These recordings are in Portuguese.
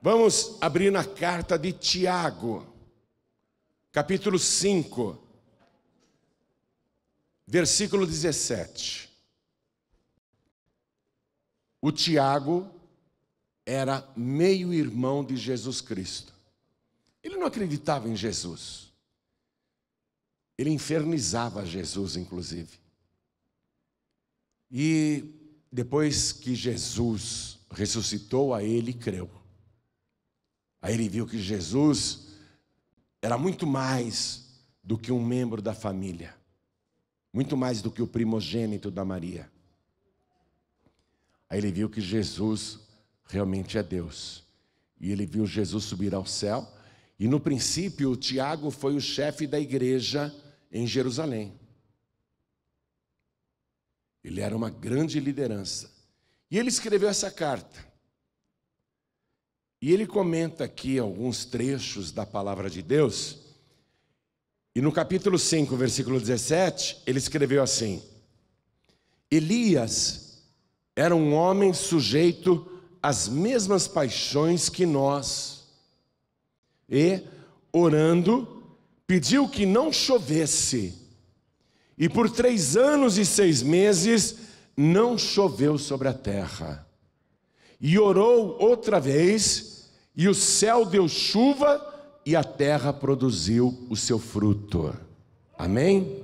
Vamos abrir na carta de Tiago, capítulo 5, versículo 17. O Tiago era meio-irmão de Jesus Cristo. Ele não acreditava em Jesus. Ele infernizava Jesus, inclusive. E depois que Jesus ressuscitou, a ele creu. Aí ele viu que Jesus era muito mais do que um membro da família. Muito mais do que o primogênito da Maria. Aí ele viu que Jesus realmente é Deus. E ele viu Jesus subir ao céu. E no princípio, o Tiago foi o chefe da igreja em Jerusalém. Ele era uma grande liderança. E ele escreveu essa carta. E ele comenta aqui alguns trechos da palavra de Deus. E no capítulo 5, versículo 17, ele escreveu assim: Elias era um homem sujeito às mesmas paixões que nós. E, orando, pediu que não chovesse. E por 3 anos e 6 meses não choveu sobre a terra. E orou outra vez, e o céu deu chuva, e a terra produziu o seu fruto. Amém?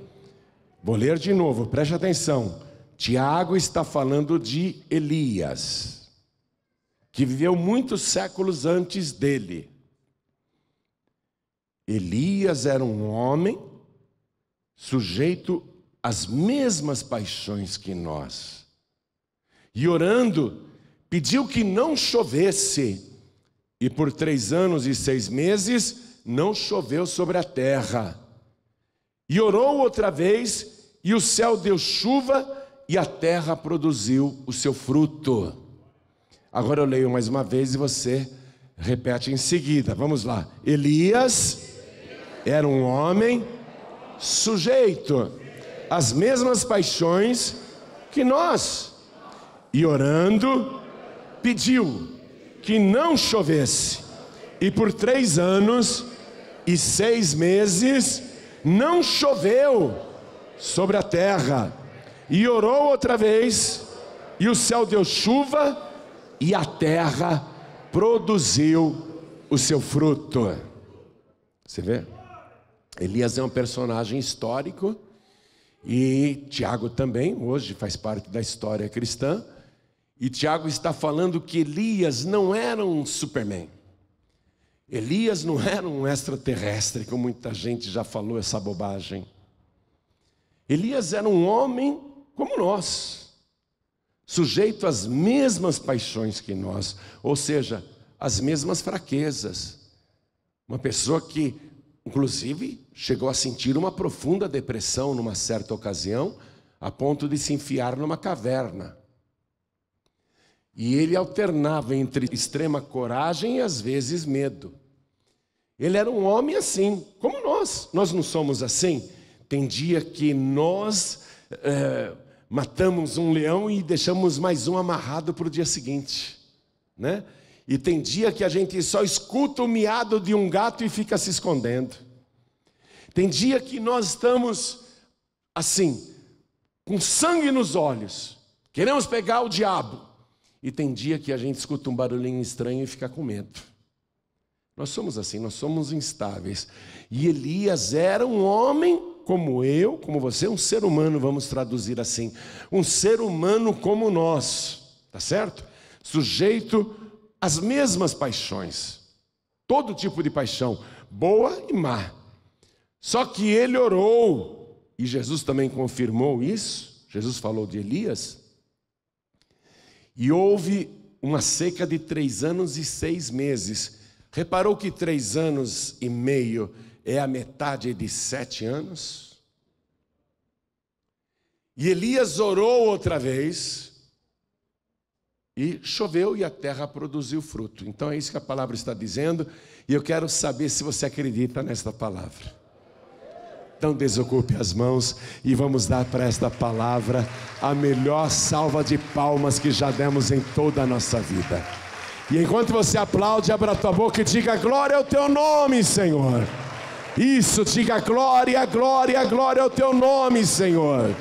Vou ler de novo, preste atenção. Tiago está falando de Elias, que viveu muitos séculos antes dele. Elias era um homem sujeito às mesmas paixões que nós. E orando, pediu que não chovesse. E por 3 anos e 6 meses não choveu sobre a terra. E orou outra vez, e o céu deu chuva, e a terra produziu o seu fruto. Agora eu leio mais uma vez e você repete em seguida. Vamos lá. Elias era um homem sujeito às mesmas paixões que nós. E orando, pediu que não chovesse. E por 3 anos e 6 meses não choveu sobre a terra. E orou outra vez, e o céu deu chuva, e a terra produziu o seu fruto. Você vê? Elias é um personagem histórico, e Tiago também, hoje faz parte da história cristã. E Tiago está falando que Elias não era um Superman. Elias não era um extraterrestre, como muita gente já falou essa bobagem. Elias era um homem como nós, sujeito às mesmas paixões que nós, ou seja, às mesmas fraquezas. Uma pessoa que, inclusive, chegou a sentir uma profunda depressão numa certa ocasião, a ponto de se enfiar numa caverna. E ele alternava entre extrema coragem e às vezes medo. Ele era um homem assim, como nós. Nós não somos assim? Tem dia que nós matamos um leão e deixamos mais um amarrado para o dia seguinte, né? E tem dia que a gente só escuta o miado de um gato e fica se escondendo. Tem dia que nós estamos assim, com sangue nos olhos, queremos pegar o diabo. E tem dia que a gente escuta um barulhinho estranho e fica com medo. Nós somos assim, nós somos instáveis. E Elias era um homem como eu, como você, um ser humano, vamos traduzir assim. Um ser humano como nós, tá certo? Sujeito às mesmas paixões. Todo tipo de paixão, boa e má. Só que ele orou, e Jesus também confirmou isso. Jesus falou de Elias. E houve uma seca de 3 anos e 6 meses. Reparou que 3 anos e meio é a metade de 7 anos? E Elias orou outra vez, e choveu e a terra produziu fruto. Então é isso que a palavra está dizendo, e eu quero saber se você acredita nesta palavra. Então desocupe as mãos e vamos dar para esta palavra a melhor salva de palmas que já demos em toda a nossa vida. E enquanto você aplaude, abra a tua boca e diga: glória ao teu nome, Senhor. Isso, diga: glória, glória, glória ao teu nome, Senhor.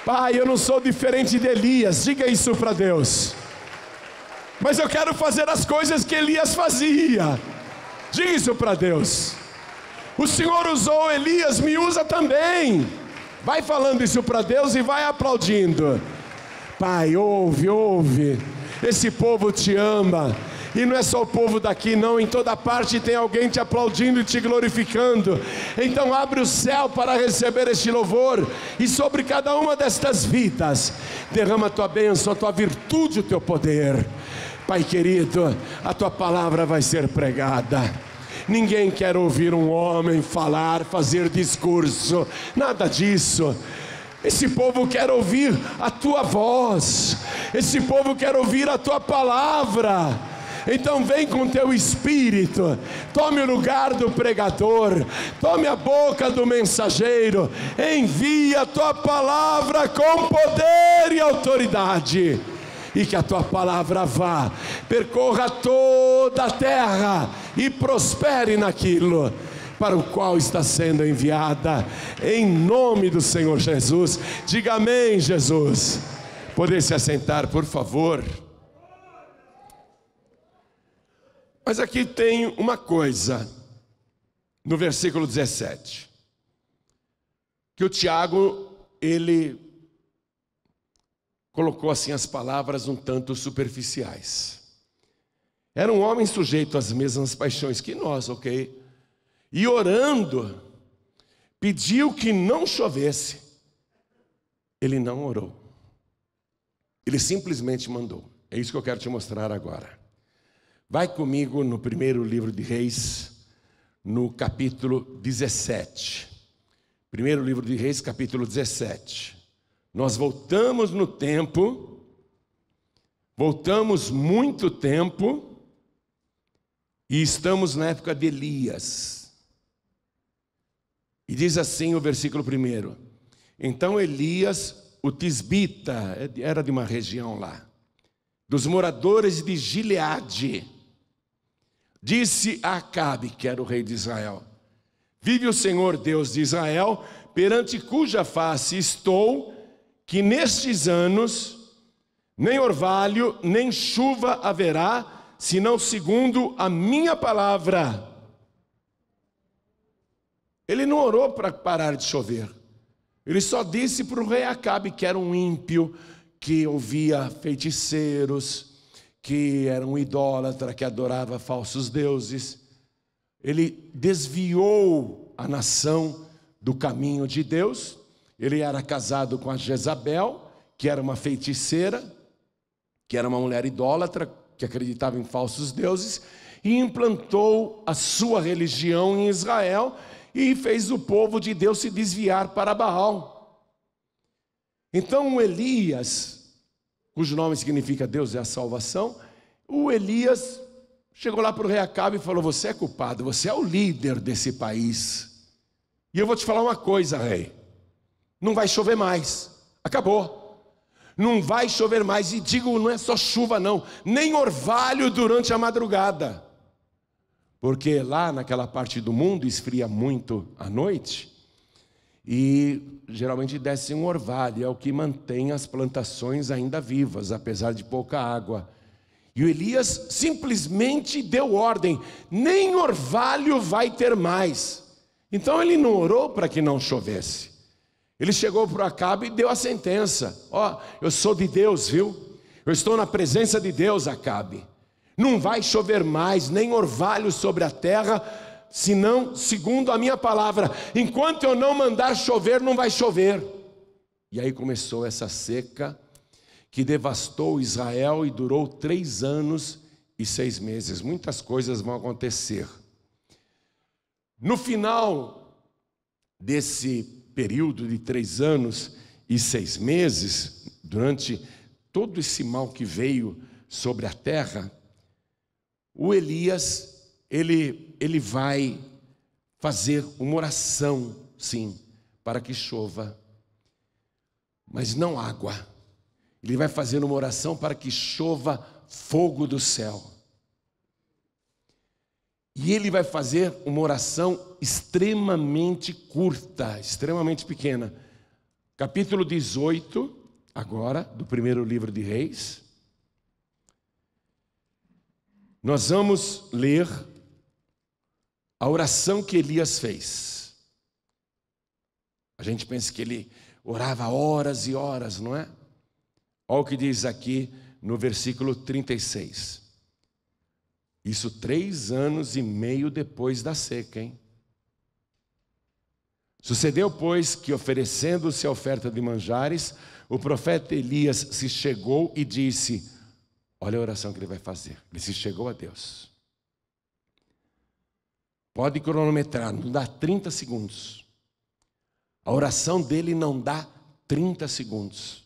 Pai, eu não sou diferente de Elias, diga isso para Deus. Mas eu quero fazer as coisas que Elias fazia. Diga isso para Deus. O Senhor usou Elias, me usa também. Vai falando isso para Deus e vai aplaudindo. Pai, ouve, ouve. Esse povo te ama. E não é só o povo daqui não, em toda parte tem alguém te aplaudindo e te glorificando. Então abre o céu para receber este louvor. E sobre cada uma destas vidas, derrama a tua bênção, a tua virtude, o teu poder. Pai querido, a tua palavra vai ser pregada. Ninguém quer ouvir um homem falar, fazer discurso, nada disso. Esse povo quer ouvir a tua voz. Esse povo quer ouvir a tua palavra. Então vem com teu espírito, tome o lugar do pregador, tome a boca do mensageiro, envia a tua palavra com poder e autoridade, e que a tua palavra vá, percorra toda a terra e prospere naquilo para o qual está sendo enviada, em nome do Senhor Jesus. Diga amém, Jesus. Poder se assentar, por favor. Mas aqui tem uma coisa, no versículo 17, que o Tiago, ele colocou assim as palavras um tanto superficiais. Era um homem sujeito às mesmas paixões que nós, ok? E orando, pediu que não chovesse. Ele não orou. Ele simplesmente mandou. É isso que eu quero te mostrar agora. Vai comigo no primeiro livro de Reis, no capítulo 17. Primeiro livro de Reis, capítulo 17. Nós voltamos no tempo, voltamos muito tempo, e estamos na época de Elias. E diz assim o versículo 1. Então Elias, o tisbita, era de uma região lá, dos moradores de Gileade, disse a Acabe, que era o rei de Israel: vive o Senhor Deus de Israel, perante cuja face estou, que nestes anos nem orvalho, nem chuva haverá, senão segundo a minha palavra. Ele não orou para parar de chover. Ele só disse para o rei Acabe, que era um ímpio, que ouvia feiticeiros, que era um idólatra, que adorava falsos deuses. Ele desviou a nação do caminho de Deus. Ele era casado com a Jezabel, que era uma feiticeira, que era uma mulher idólatra, que acreditava em falsos deuses, e implantou a sua religião em Israel, e fez o povo de Deus se desviar para Baal. Então Elias, cujo nome significa Deus é a salvação, o Elias chegou lá para o rei Acabe e falou: você é culpado, você é o líder desse país, e eu vou te falar uma coisa, rei, não vai chover mais, acabou, não vai chover mais. E digo, não é só chuva não, nem orvalho durante a madrugada, porque lá naquela parte do mundo esfria muito à noite, e geralmente desce um orvalho, é o que mantém as plantações ainda vivas, apesar de pouca água. E o Elias simplesmente deu ordem: nem orvalho vai ter mais. Então ele não orou para que não chovesse. Ele chegou para Acabe e deu a sentença: ó, eu sou de Deus, viu? Eu estou na presença de Deus, Acabe. Não vai chover mais, nem orvalho sobre a terra, senão segundo a minha palavra. Enquanto eu não mandar chover, não vai chover. E aí começou essa seca que devastou Israel e durou 3 anos e 6 meses. Muitas coisas vão acontecer. No final desse período de 3 anos e 6 meses, durante todo esse mal que veio sobre a terra, o Elias, ele vai fazer uma oração, sim, para que chova, mas não água. Ele vai fazer uma oração para que chova fogo do céu. E ele vai fazer uma oração extremamente curta, extremamente pequena. Capítulo 18, agora, do primeiro livro de Reis. Nós vamos ler a oração que Elias fez. A gente pensa que ele orava horas e horas, não é? Olha o que diz aqui no versículo 36. Isso 3 anos e meio depois da seca, hein? Sucedeu, pois, que oferecendo-se a oferta de manjares, o profeta Elias se chegou e disse, olha a oração que ele vai fazer. Ele se chegou a Deus. Pode cronometrar, não dá 30 segundos. A oração dele não dá 30 segundos.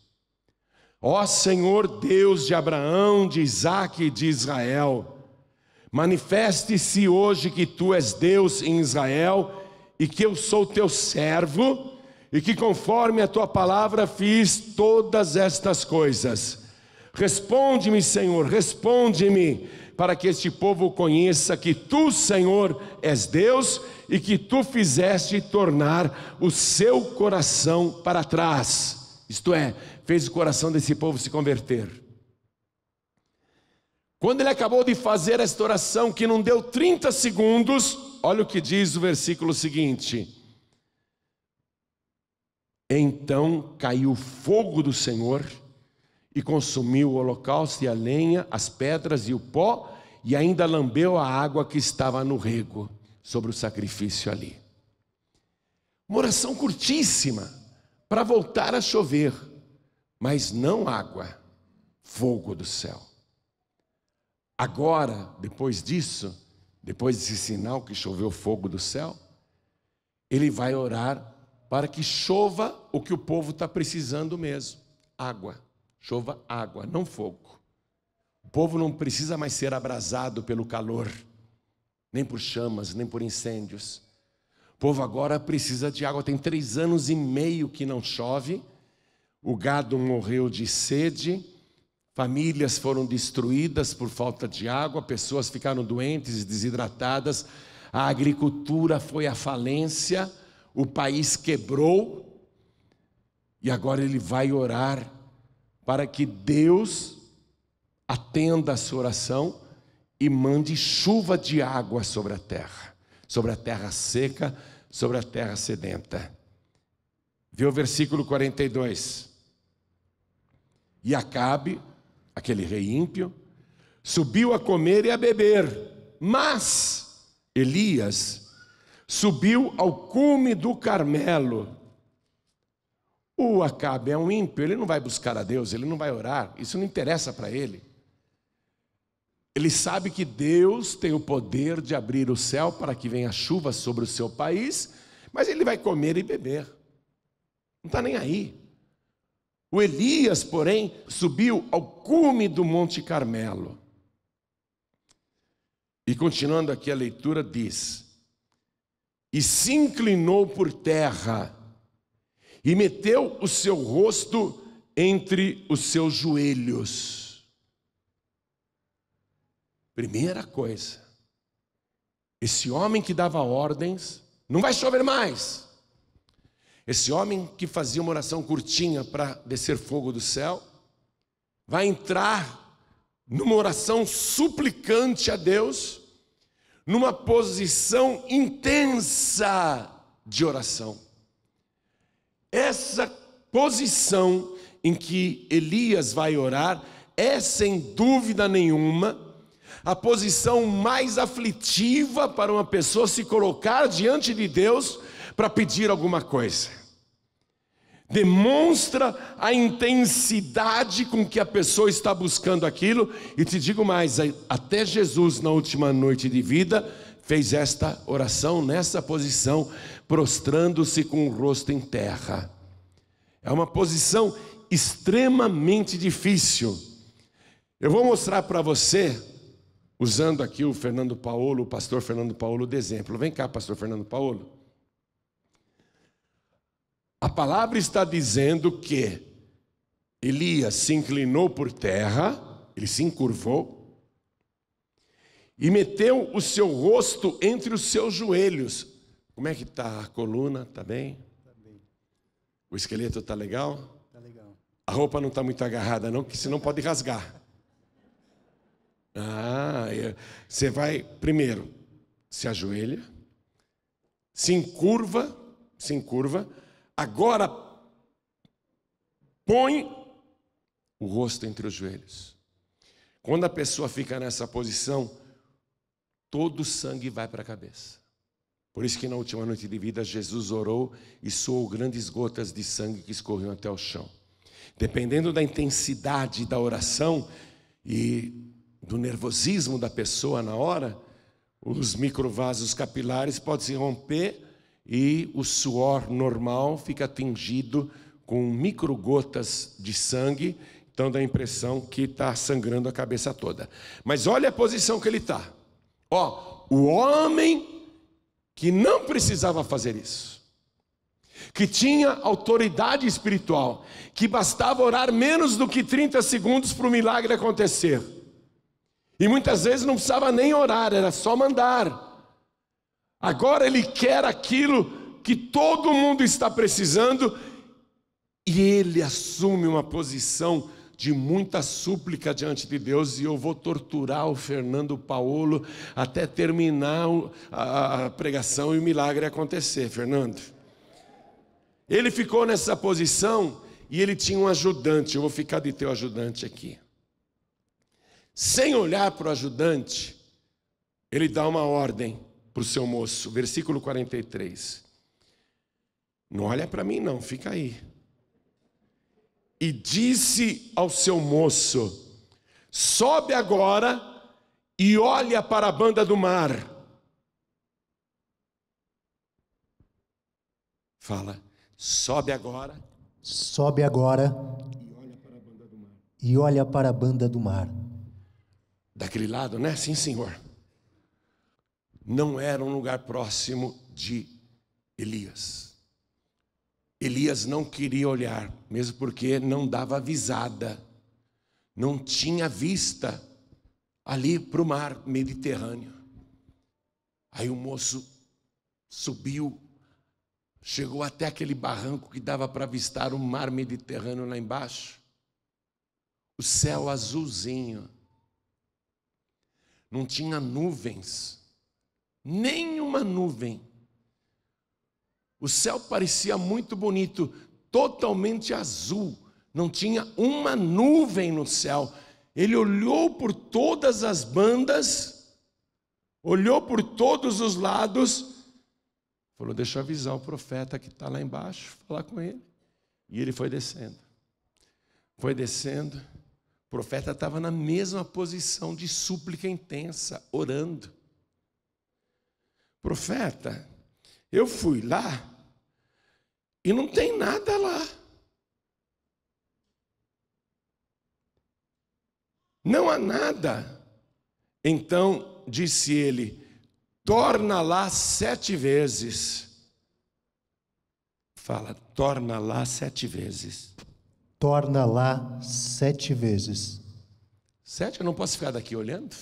Ó Senhor Deus de Abraão, de Isaque e de Israel, manifeste-se hoje que tu és Deus em Israel e que eu sou teu servo e que conforme a tua palavra fiz todas estas coisas. Responde-me, Senhor, responde-me, para que este povo conheça que tu, Senhor, és Deus e que tu fizeste tornar o seu coração para trás. Isto é, fez o coração desse povo se converter. Quando ele acabou de fazer esta oração, que não deu 30 segundos, olha o que diz o versículo seguinte. Então caiu o fogo do Senhor e consumiu o holocausto e a lenha, as pedras e o pó, e ainda lambeu a água que estava no rego, sobre o sacrifício ali. Uma oração curtíssima, para voltar a chover, mas não água, fogo do céu. Agora, depois disso, depois desse sinal que choveu fogo do céu, ele vai orar para que chova o que o povo está precisando mesmo, água. Chova água, não fogo. O povo não precisa mais ser abrasado pelo calor, nem por chamas, nem por incêndios. O povo agora precisa de água. Tem 3 anos e meio que não chove. O gado morreu de sede. Famílias foram destruídas por falta de água. Pessoas ficaram doentes, desidratadas. A agricultura foi à falência. O país quebrou. E agora ele vai orar para que Deus atenda a sua oração e mande chuva de água sobre a terra seca, sobre a terra sedenta. Vê o versículo 42. E Acabe, aquele rei ímpio, subiu a comer e a beber, mas Elias subiu ao cume do Carmelo. O Acabe é um ímpio, ele não vai buscar a Deus, ele não vai orar, isso não interessa para ele. Ele sabe que Deus tem o poder de abrir o céu para que venha chuva sobre o seu país, mas ele vai comer e beber, não está nem aí. O Elias, porém, subiu ao cume do Monte Carmelo. E continuando aqui a leitura diz, e se inclinou por terra, e meteu o seu rosto entre os seus joelhos. Primeira coisa, esse homem que dava ordens, não vai chover mais. Esse homem que fazia uma oração curtinha para descer fogo do céu, vai entrar numa oração suplicante a Deus, numa posição intensa de oração. Essa posição em que Elias vai orar é, sem dúvida nenhuma, a posição mais aflitiva para uma pessoa se colocar diante de Deus para pedir alguma coisa. Demonstra a intensidade com que a pessoa está buscando aquilo. E te digo mais, até Jesus na última noite de vida fez esta oração nessa posição, prostrando-se com o rosto em terra. É uma posição extremamente difícil. Eu vou mostrar para você, usando aqui o Fernando Paulo, o pastor Fernando Paulo de exemplo. Vem cá, pastor Fernando Paulo. A palavra está dizendo que Elias se inclinou por terra ele se encurvou e meteu o seu rosto entre os seus joelhos. Como é que está a coluna? Está bem? Tá bem. O esqueleto está legal? Tá legal. A roupa não está muito agarrada não, porque senão pode rasgar. Você vai, primeiro, se ajoelha, se encurva, agora põe o rosto entre os joelhos. Quando a pessoa fica nessa posição, todo o sangue vai para a cabeça. Por isso que na última noite de vida, Jesus orou e soou grandes gotas de sangue que escorriam até o chão. Dependendo da intensidade da oração e do nervosismo da pessoa na hora, os microvasos capilares podem se romper e o suor normal fica tingido com microgotas de sangue, então dá a impressão que está sangrando a cabeça toda. Mas olha a posição que ele está. O homem que não precisava fazer isso, que tinha autoridade espiritual, que bastava orar menos do que 30 segundos para o milagre acontecer. E muitas vezes não precisava nem orar, era só mandar. Agora ele quer aquilo que todo mundo está precisando e ele assume uma posição de muita súplica diante de Deus. E eu vou torturar o Fernando Paulo até terminar a pregação e o milagre acontecer, Fernando. Ele ficou nessa posição e ele tinha um ajudante. Eu vou ficar de teu ajudante aqui. Sem olhar para o ajudante, ele dá uma ordem para o seu moço, versículo 43. Não olha para mim não, fica aí. E disse ao seu moço: sobe agora e olha para a banda do mar. Fala, sobe agora. Sobe agora E olha para a banda do mar. e olha para a banda do mar. Daquele lado, né? Sim, senhor. Não era um lugar próximo de Elias. Elias não queria olhar, mesmo porque não dava visada. Não tinha vista ali para o mar Mediterrâneo. Aí o moço subiu, chegou até aquele barranco que dava para avistar o mar Mediterrâneo lá embaixo. O céu azulzinho. Não tinha nuvens, nenhuma nuvem. O céu parecia muito bonito, totalmente azul. Não tinha uma nuvem no céu. Ele olhou por todas as bandas, olhou por todos os lados, falou: deixa eu avisar o profeta que está lá embaixo, falar com ele. E ele foi descendo. Foi descendo. O profeta estava na mesma posição de súplica intensa, orando. Profeta, eu fui lá e não tem nada lá. Não há nada. Então disse ele: torna lá 7 vezes. Fala, torna lá 7 vezes. Torna lá 7 vezes. 7? Eu não posso ficar daqui olhando?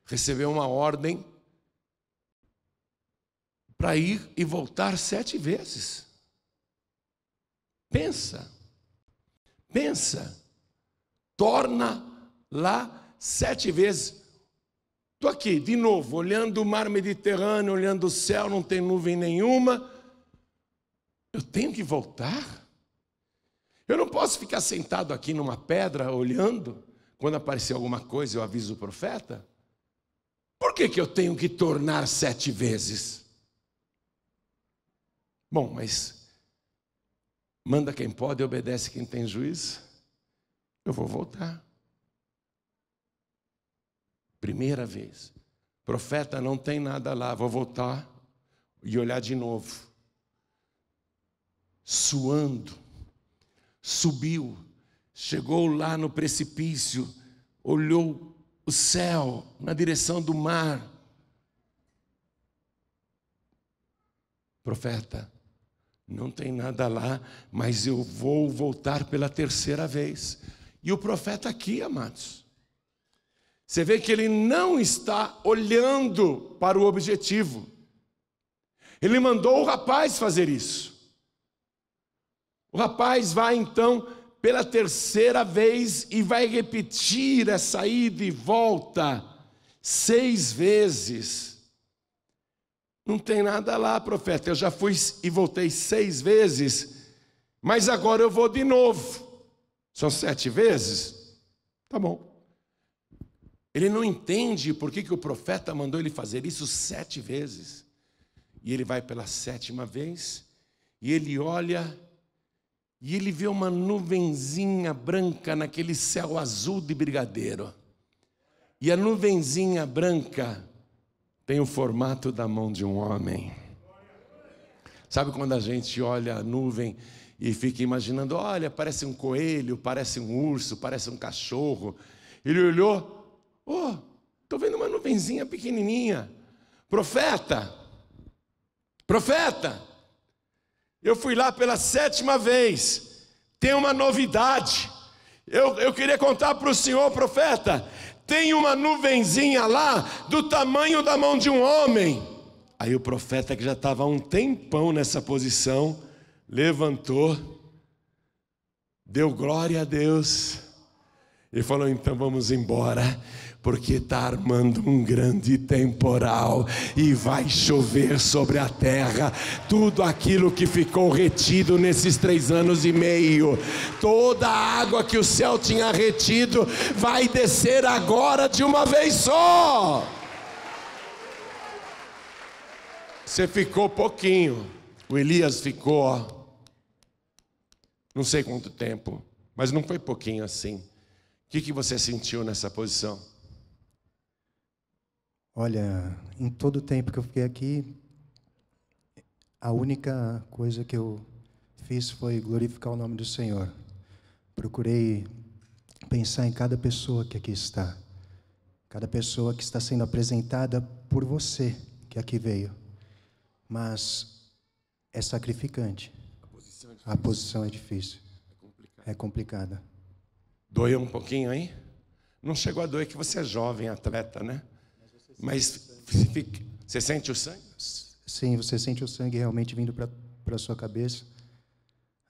Recebeu uma ordem para ir e voltar 7 vezes. Pensa. Torna lá 7 vezes. Estou aqui, de novo, olhando o mar Mediterrâneo, olhando o céu, não tem nuvem nenhuma. Eu tenho que voltar? Eu não posso ficar sentado aqui numa pedra olhando. Quando aparecer alguma coisa eu aviso o profeta. Por que eu tenho que tornar 7 vezes? Bom, mas manda quem pode e obedece quem tem juízo. Eu vou voltar. Primeira vez. Profeta, não tem nada lá, vou voltar e olhar de novo. Suando, subiu, chegou lá no precipício, olhou o céu na direção do mar. Profeta, não tem nada lá, mas eu vou voltar pela 3ª vez. E o profeta aqui, amados, você vê que ele não está olhando para o objetivo. Ele mandou o rapaz fazer isso. O rapaz vai então pela terceira vez e vai repetir essa ida e volta 6 vezes. Não tem nada lá, profeta, eu já fui e voltei 6 vezes, mas agora eu vou de novo. São 7 vezes? Tá bom. Ele não entende por que o profeta mandou ele fazer isso 7 vezes. E ele vai pela 7ª vez, e ele olha, e ele vê uma nuvenzinha branca naquele céu azul de brigadeiro. E a nuvenzinha branca tem o formato da mão de um homem. Sabe quando a gente olha a nuvem e fica imaginando, olha, parece um coelho, parece um urso, parece um cachorro. Ele olhou, estou vendo uma nuvenzinha pequenininha. Profeta, eu fui lá pela 7ª vez, tem uma novidade. Eu queria contar para o senhor, profeta, tem uma nuvenzinha lá do tamanho da mão de um homem. Aí o profeta, que já estava há um tempão nessa posição, levantou, deu glória a Deus e falou, então vamos embora, porque está armando um grande temporal e vai chover sobre a terra tudo aquilo que ficou retido nesses 3 anos e meio. Toda a água que o céu tinha retido vai descer agora de uma vez só. Você ficou pouquinho, o Elias ficou, não sei quanto tempo, mas não foi pouquinho assim. O que você sentiu nessa posição? Olha, em todo o tempo que eu fiquei aqui, a única coisa que eu fiz foi glorificar o nome do Senhor. Procurei pensar em cada pessoa que aqui está. Cada pessoa que está sendo apresentada por você, que aqui veio. Mas é sacrificante. A posição é difícil. É complicada. Doeu um pouquinho aí? Não chegou a doer que você é jovem, atleta, né? Mas você sente o sangue? Sim, você sente o sangue realmente vindo para a sua cabeça.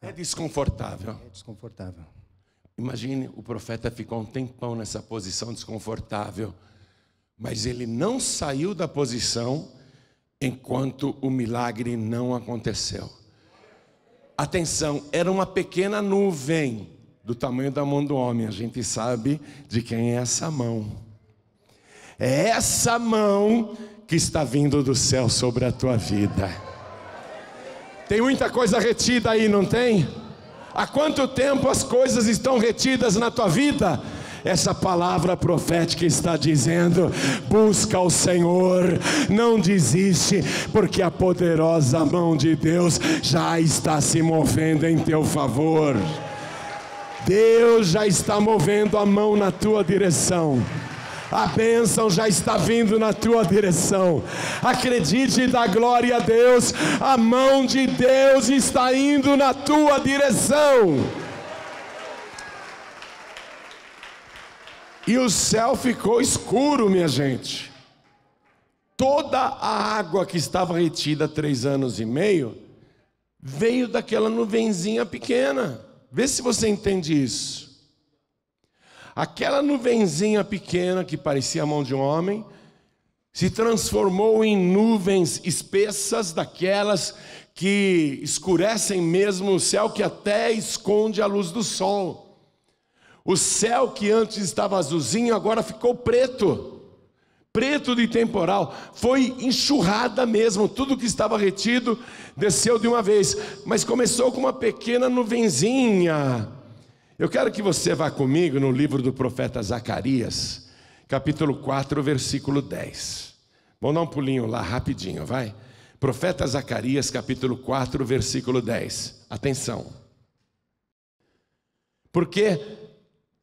É desconfortável. É desconfortável. Imagine, o profeta ficou um tempão nessa posição desconfortável, mas ele não saiu da posição enquanto o milagre não aconteceu. Atenção, era uma pequena nuvem do tamanho da mão do homem. A gente sabe de quem é essa mão. É essa mão que está vindo do céu sobre a tua vida. Tem muita coisa retida aí, não tem? Há quanto tempo as coisas estão retidas na tua vida? Essa palavra profética está dizendo, busca o Senhor, não desiste, porque a poderosa mão de Deus já está se movendo em teu favor. Deus já está movendo a mão na tua direção. A bênção já está vindo na tua direção. Acredite e dá glória a Deus. A mão de Deus está indo na tua direção. E o céu ficou escuro, minha gente. Toda a água que estava retida há 3 anos e meio veio daquela nuvenzinha pequena. Vê se você entende isso. Aquela nuvenzinha pequena que parecia a mão de um homem se transformou em nuvens espessas, daquelas que escurecem mesmo o céu, que até esconde a luz do sol. O céu que antes estava azulzinho agora ficou preto, preto de temporal. Foi enxurrada mesmo, tudo que estava retido desceu de uma vez, mas começou com uma pequena nuvenzinha. Eu quero que você vá comigo no livro do profeta Zacarias, capítulo 4, versículo 10. Vamos dar um pulinho lá rapidinho, vai? Profeta Zacarias, capítulo 4, versículo 10. Atenção. Porque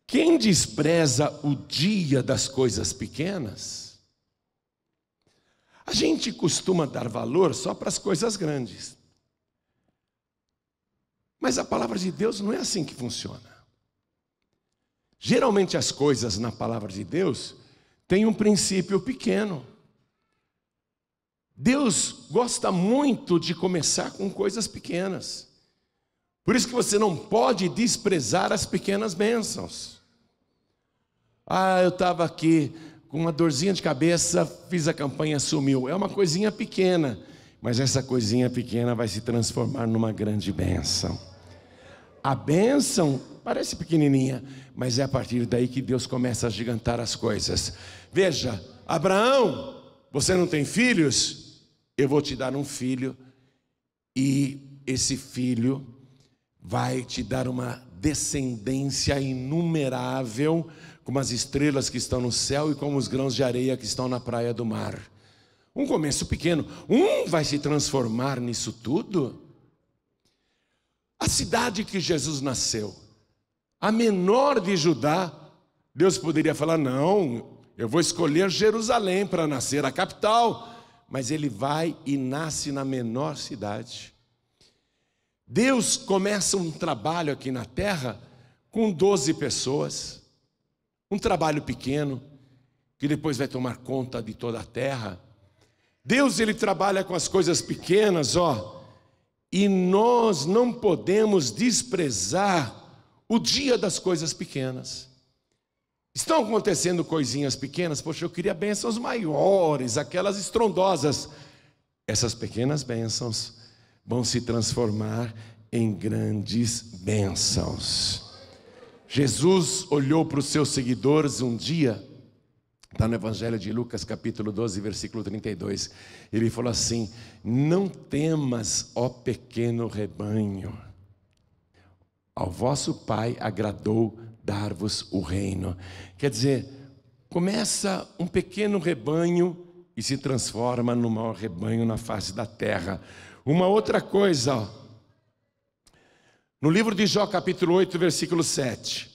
quem despreza o dia das coisas pequenas, a gente costuma dar valor só para as coisas grandes. Mas a palavra de Deus não é assim que funciona. Geralmente as coisas na palavra de Deus têm um princípio pequeno. Deus gosta muito de começar com coisas pequenas. Por isso que você não pode desprezar as pequenas bênçãos. Eu estava aqui com uma dorzinha de cabeça, fiz a campanha, sumiu. É uma coisinha pequena, mas essa coisinha pequena vai se transformar numa grande bênção. A bênção parece pequenininha, mas é a partir daí que Deus começa a agigantar as coisas. Veja, Abraão, você não tem filhos? Eu vou te dar um filho, e esse filho vai te dar uma descendência inumerável, como as estrelas que estão no céu e como os grãos de areia que estão na praia do mar. Um começo pequeno, vai se transformar nisso tudo? A cidade que Jesus nasceu, a menor de Judá, Deus poderia falar, não, eu vou escolher Jerusalém para nascer, a capital, mas ele vai e nasce na menor cidade. Deus começa um trabalho aqui na terra com 12 pessoas, um trabalho pequeno, que depois vai tomar conta de toda a terra. Deus, ele trabalha com as coisas pequenas, e nós não podemos desprezar o dia das coisas pequenas. Estão acontecendo coisinhas pequenas, poxa, eu queria bênçãos maiores, aquelas estrondosas. Essas pequenas bênçãos vão se transformar em grandes bênçãos. Jesus olhou para os seus seguidores um dia, está no Evangelho de Lucas, capítulo 12, versículo 32. Ele falou assim: não temas, ó pequeno rebanho, ao vosso Pai agradou dar-vos o reino. Quer dizer, começa um pequeno rebanho e se transforma no maior rebanho na face da terra. Uma outra coisa, no livro de Jó, capítulo 8, versículo 7.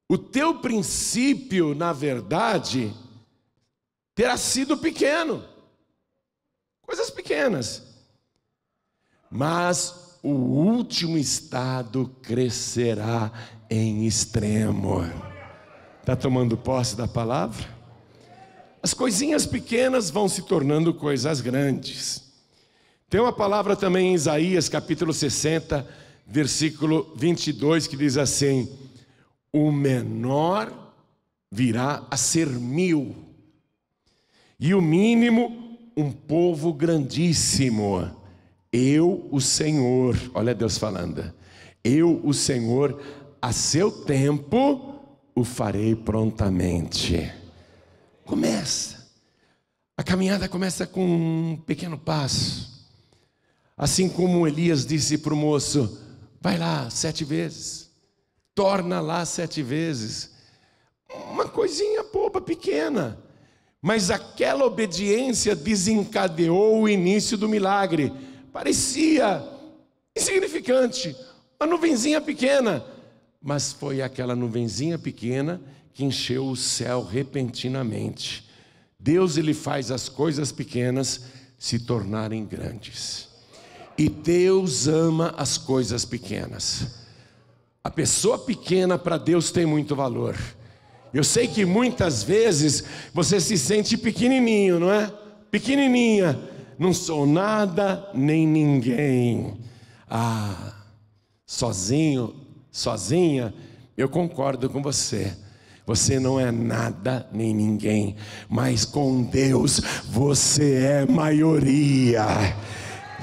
O teu princípio, na verdade, terá sido pequeno. Coisas pequenas. Mas o último estado crescerá em extremo. Está tomando posse da palavra? As coisinhas pequenas vão se tornando coisas grandes. Tem uma palavra também em Isaías, capítulo 60, versículo 22, que diz assim: o menor virá a ser 1000, e o mínimo um povo grandíssimo. Eu, o Senhor, olha Deus falando, eu, o Senhor, a seu tempo o farei prontamente. Começa, a caminhada começa com um pequeno passo. Assim como Elias disse para o moço: vai lá 7 vezes, torna lá 7 vezes. Uma coisinha boba, pequena, mas aquela obediência desencadeou o início do milagre. Parecia insignificante, uma nuvenzinha pequena, mas foi aquela nuvenzinha pequena que encheu o céu repentinamente. Deus, ele faz as coisas pequenas se tornarem grandes. E Deus ama as coisas pequenas. A pessoa pequena para Deus tem muito valor. Eu sei que muitas vezes você se sente pequenininho, não é? Pequenininha, não sou nada nem ninguém. Sozinho, sozinha, eu concordo com você. Você não é nada nem ninguém, mas com Deus você é maioria.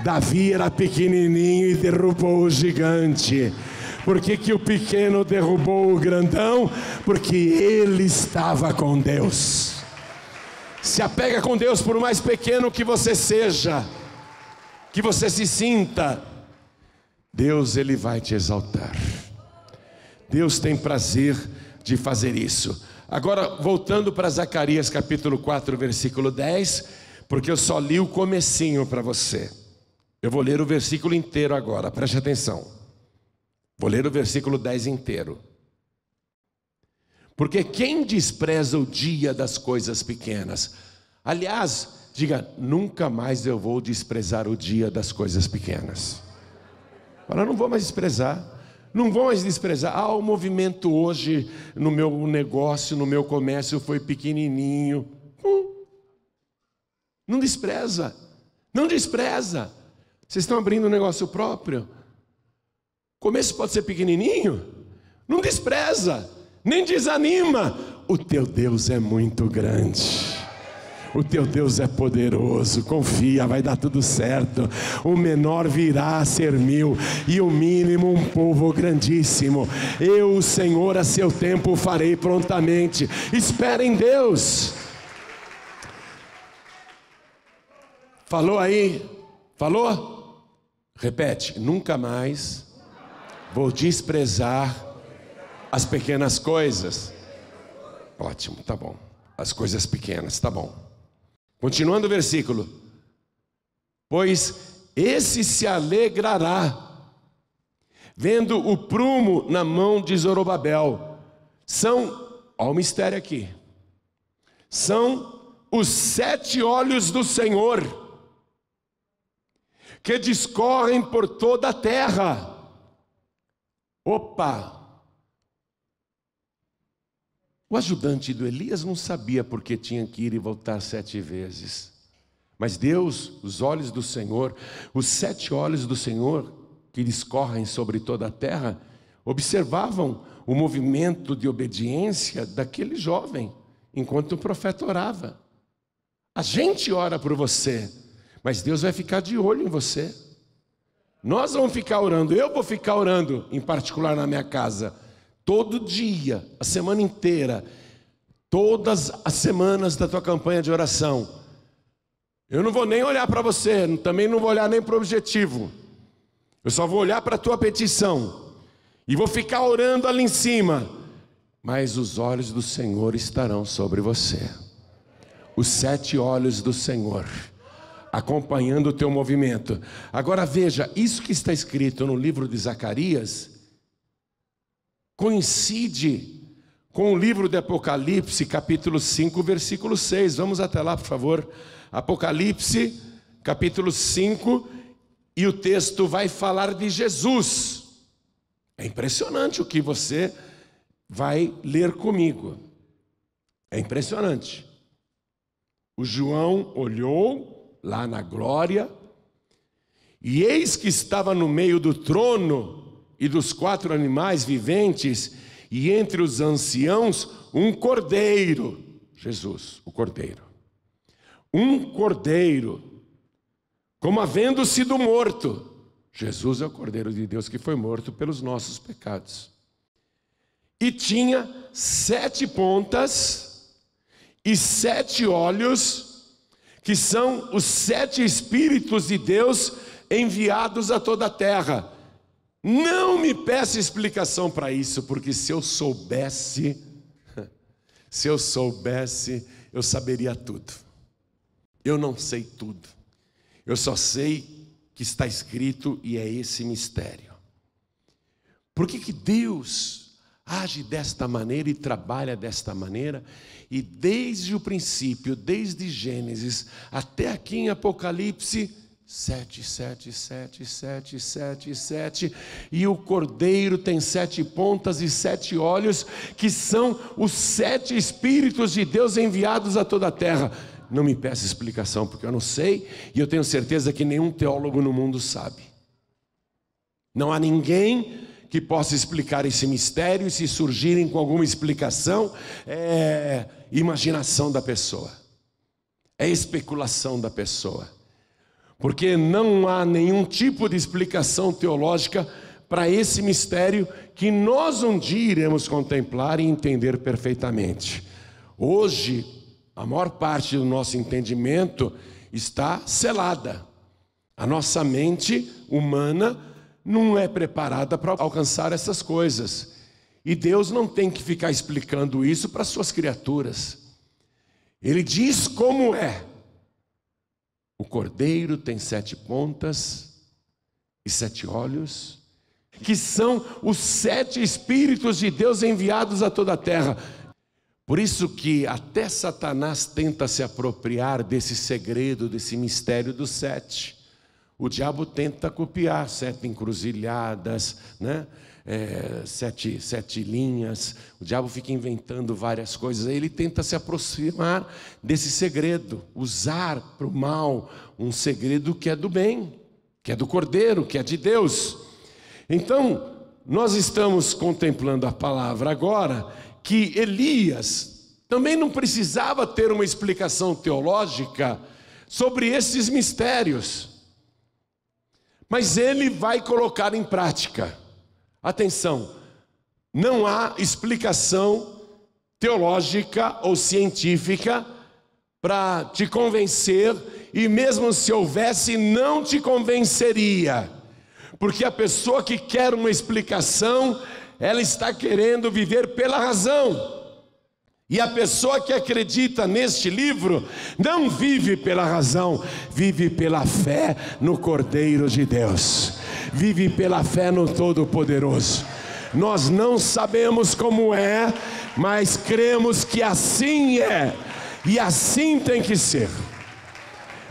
Davi era pequenininho e derrubou o gigante. Por que o pequeno derrubou o grandão? Porque ele estava com Deus. Se apega com Deus, por mais pequeno que você seja, que você se sinta, Deus, ele vai te exaltar. Deus tem prazer de fazer isso. Agora, voltando para Zacarias capítulo 4, versículo 10, porque eu só li o comecinho para você. Eu vou ler o versículo inteiro agora, preste atenção. Vou ler o versículo 10 inteiro. Porque quem despreza o dia das coisas pequenas? Aliás, diga, nunca mais eu vou desprezar o dia das coisas pequenas. Agora eu não vou mais desprezar. Não vão mais desprezar. O movimento hoje no meu negócio, no meu comércio foi pequenininho. Não despreza. Não despreza. Vocês estão abrindo um negócio próprio. O começo pode ser pequenininho. Não despreza. Nem desanima. O teu Deus é muito grande. O teu Deus é poderoso, confia, vai dar tudo certo. O menor virá a ser 1000, e o mínimo um povo grandíssimo. Eu, o Senhor, a seu tempo farei prontamente. Espera em Deus. Falou aí? Falou? Repete: nunca mais vou desprezar as pequenas coisas. Ótimo, tá bom. As coisas pequenas, tá bom. Continuando o versículo: pois esse se alegrará, vendo o prumo na mão de Zorobabel. Olha o mistério aqui. São os 7 olhos do Senhor, que discorrem por toda a terra. Opa! O ajudante do Elias não sabia porque tinha que ir e voltar 7 vezes. Mas Deus, os olhos do Senhor, os 7 olhos do Senhor que discorrem sobre toda a terra, observavam o movimento de obediência daquele jovem, enquanto o profeta orava. A gente ora por você, mas Deus vai ficar de olho em você. Nós vamos ficar orando, eu vou ficar orando, em particular na minha casa, todo dia, a semana inteira, todas as semanas da tua campanha de oração. Eu não vou nem olhar para você, também não vou olhar nem para o objetivo. Eu só vou olhar para a tua petição e vou ficar orando ali em cima. Mas os olhos do Senhor estarão sobre você. Os 7 olhos do Senhor, acompanhando o teu movimento. Agora veja, isso que está escrito no livro de Zacarias coincide com o livro de Apocalipse, capítulo 5, versículo 6. Vamos até lá, por favor. Apocalipse, capítulo 5, e o texto vai falar de Jesus. É impressionante o que você vai ler comigo. É impressionante. O João olhou lá na glória, e eis que estava no meio do trono e dos 4 animais viventes, e entre os anciãos, um cordeiro. Jesus, o cordeiro. Um cordeiro, como havendo sido morto. Jesus é o cordeiro de Deus que foi morto pelos nossos pecados. E tinha 7 pontas e 7 olhos, que são os 7 Espíritos de Deus enviados a toda a terra. Não me peça explicação para isso, porque se eu soubesse, eu saberia tudo. Eu não sei tudo. Eu só sei que está escrito, e é esse mistério. Por que Deus age desta maneira e trabalha desta maneira? E desde o princípio, desde Gênesis até aqui em Apocalipse, 7, 7, 7, 7, 7, 7, e o cordeiro tem 7 pontas e 7 olhos, que são os 7 Espíritos de Deus enviados a toda a terra. Não me peça explicação, porque eu não sei, e eu tenho certeza que nenhum teólogo no mundo sabe. Não há ninguém que possa explicar esse mistério, e se surgirem com alguma explicação, é imaginação da pessoa, é especulação da pessoa. Porque não há nenhum tipo de explicação teológica para esse mistério que nós um dia iremos contemplar e entender perfeitamente. Hoje, a maior parte do nosso entendimento está selada. A nossa mente humana não é preparada para alcançar essas coisas. E Deus não tem que ficar explicando isso para suas criaturas. Ele diz como é. O cordeiro tem 7 pontas e 7 olhos, que são os 7 Espíritos de Deus enviados a toda a terra. Por isso que até Satanás tenta se apropriar desse segredo, desse mistério dos 7. O diabo tenta copiar 7 encruzilhadas, né? 7 linhas. O diabo fica inventando várias coisas. Aí ele tenta se aproximar desse segredo, usar para o mal um segredo que é do bem, que é do Cordeiro, que é de Deus. Então, nós estamos contemplando a palavra agora, que Elias também não precisava ter uma explicação teológica sobre esses mistérios, mas ele vai colocar em prática. Atenção, não há explicação teológica ou científica para te convencer, e mesmo se houvesse, não te convenceria, porque a pessoa que quer uma explicação, ela está querendo viver pela razão. E a pessoa que acredita neste livro não vive pela razão, vive pela fé no Cordeiro de Deus, vive pela fé no Todo-Poderoso. Nós não sabemos como é, mas cremos que assim é, e assim tem que ser.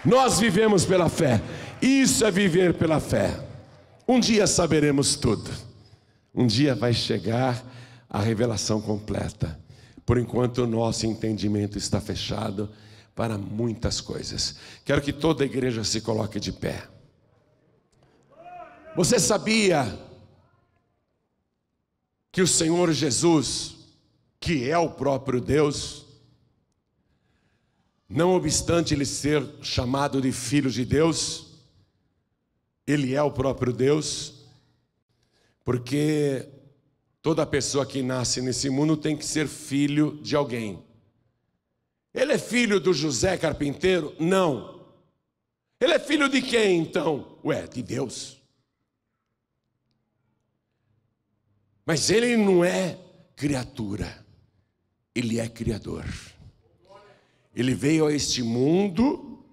Nós vivemos pela fé, isso é viver pela fé. Um dia saberemos tudo, um dia vai chegar a revelação completa. Por enquanto o nosso entendimento está fechado para muitas coisas. Quero que toda a igreja se coloque de pé. Você sabia que o Senhor Jesus, que é o próprio Deus, não obstante ele ser chamado de Filho de Deus, ele é o próprio Deus, porque toda pessoa que nasce nesse mundo tem que ser filho de alguém. Ele é filho do José carpinteiro? Não. Ele é filho de quem então? De Deus. Mas ele não é criatura, ele é criador. Ele veio a este mundo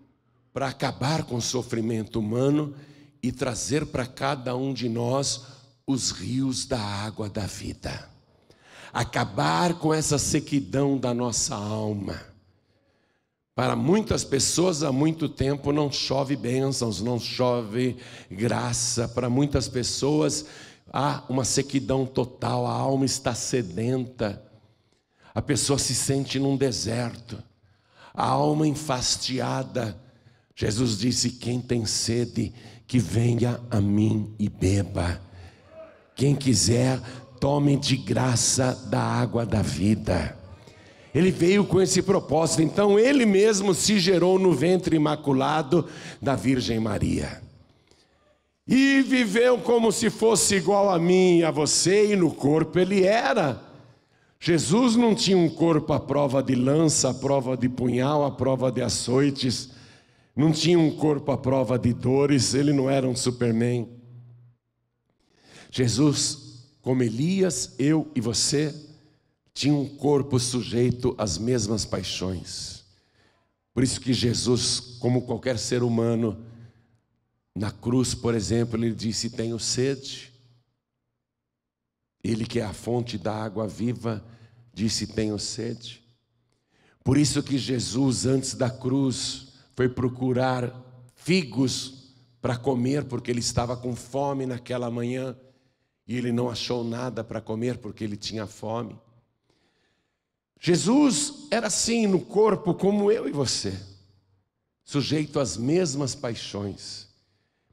para acabar com o sofrimento humano e trazer para cada um de nós os rios da água da vida. Acabar com essa sequidão da nossa alma. Para muitas pessoas há muito tempo não chove bênçãos, não chove graça. Para muitas pessoas há uma sequidão total, a alma está sedenta. A pessoa se sente num deserto, a alma enfastiada. Jesus disse: quem tem sede, que venha a mim e beba. Quem quiser, tome de graça da água da vida. Ele veio com esse propósito. Então ele mesmo se gerou no ventre imaculado da Virgem Maria. E viveu como se fosse igual a mim e a você, e no corpo ele era. Jesus não tinha um corpo à prova de lança, à prova de punhal, à prova de açoites. Não tinha um corpo à prova de dores, ele não era um Superman. Jesus, como Elias, eu e você, tinha um corpo sujeito às mesmas paixões. Por isso que Jesus, como qualquer ser humano, na cruz, por exemplo, ele disse: tenho sede. Ele que é a fonte da água viva, disse: tenho sede. Por isso que Jesus, antes da cruz, foi procurar figos para comer, porque ele estava com fome naquela manhã, e ele não achou nada para comer, porque ele tinha fome. Jesus era assim no corpo, como eu e você, sujeito às mesmas paixões,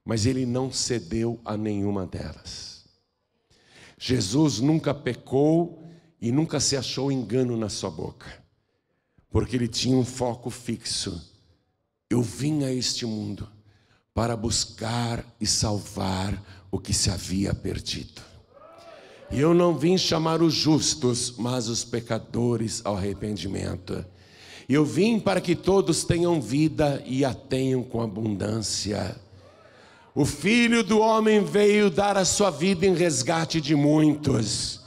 mas ele não cedeu a nenhuma delas. Jesus nunca pecou e nunca se achou engano na sua boca, porque ele tinha um foco fixo. Eu vim a este mundo para buscar e salvar o que se havia perdido. E eu não vim chamar os justos, mas os pecadores ao arrependimento. Eu vim para que todos tenham vida e a tenham com abundância. O Filho do Homem veio dar a sua vida em resgate de muitos.